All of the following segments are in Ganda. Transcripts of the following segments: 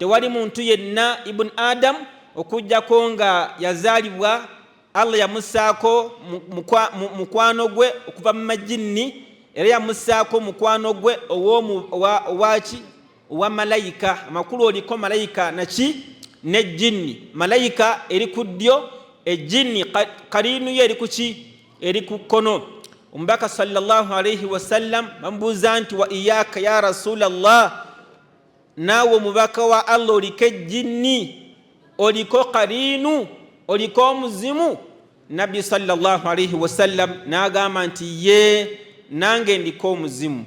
tewali muntu yenna ibn Adam okujjako nga yazaalibwa Allah yamussaako mukwano gwe okuva mu majinni, era yamussaako mukwano gwe owa malayika. Amakulu oliko malayika naki ne jinni. Malayika eri ku ddyo, ejinni kariinu ye eri kuki, eri ku kkono. Omubaka sallallahu alayhi wasallam bamubuuza nti wa iyaka ya rasulallah, naawe omubaka wa Allah oliko ejinni, oliko kariinu, oliko omuzimu? Nabbi sallallahu alayhi wasallam n'agamba nti ye nange ndiko omuzimu,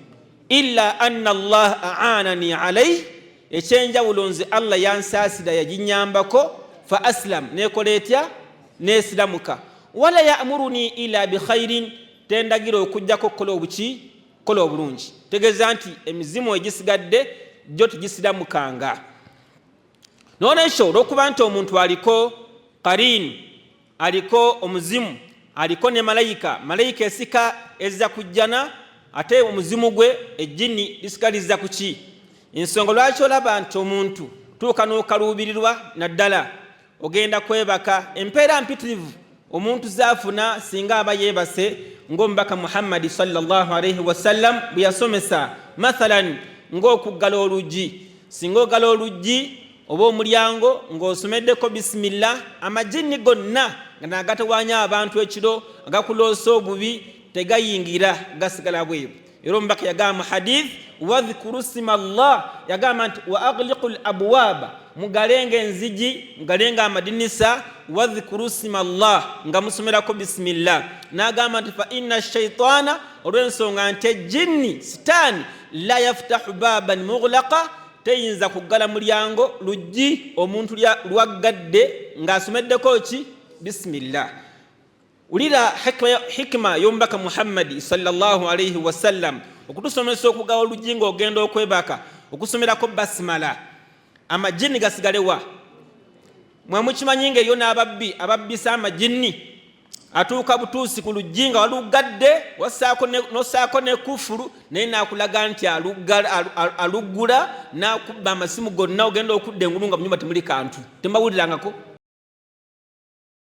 illa anna Allah a'anani alayhi, ekyenjawulo nze Allah yansaasira yaginyambako, fa aslam, nekola etya, nesilamuka. Wala ya'muruni ila bi khairin, tendagira okujjako kola obuki, kola obulungi. Tegeeza nti emizimu egisigadde gyo tugisiramukanga. Noolwekyo olw'okuba nti omuntu aliko qarin, aliko omuzimu, aliko ne malayika, malayika esika ezza kujjana, ate omuzimu gwe ejjini lisigaliza kuki. Ensonga lwaki olaba nti omuntu tuuka n'okaluubirirwa naddala ogenda kwebaka, empeera mpitirivu omuntu zaafuna singa aba yeebase ng'omubaka Muhammad sallallahu alayhi wasallam bwe yasomesa. Mathalan ng'okuggala oluggi, singa ogala oluggi oba omulyango ng'osomeddeko bisimillah, amajinni gonna nga nagatawaanya abantu ekiro agakuloosa obubi tegayingira, gasigala bweru. Era omubaka yagamba mu hadith, wadhkuru sima Allah, yagamba nti wa aghliqul abwaba, mugalenga enzigi, mugalenga amadinisa, wadhkuru sima Allah, nga musomerako bisimillah. N'agamba nti fa inna shaitana, olw'ensonga nti ejjinni sitaani la yaftahu baban mughlaqa, teyinza kuggala mulyango luggi omuntu lwaggadde ng'asomeddeko ki, bisimillah. Ulira hikma y'omubaka Muhammad sallallahu alayhi wasallam okutusomesa okugawa oluggi ng'ogenda okwebaka, okusomerako basmala, amajinni gasigalewa. Mwe mukimanyi ng'eriyo n'ababbi ababbisa amajinni, atuuka butuusi ku luggi nga walugadde n'ossaako ne kufuru, naye n'akulaga nti aluggula n'akubba amasimu gonna, ogenda okudda engulu nga mu nyumba temuli kantu, tembawulirangako.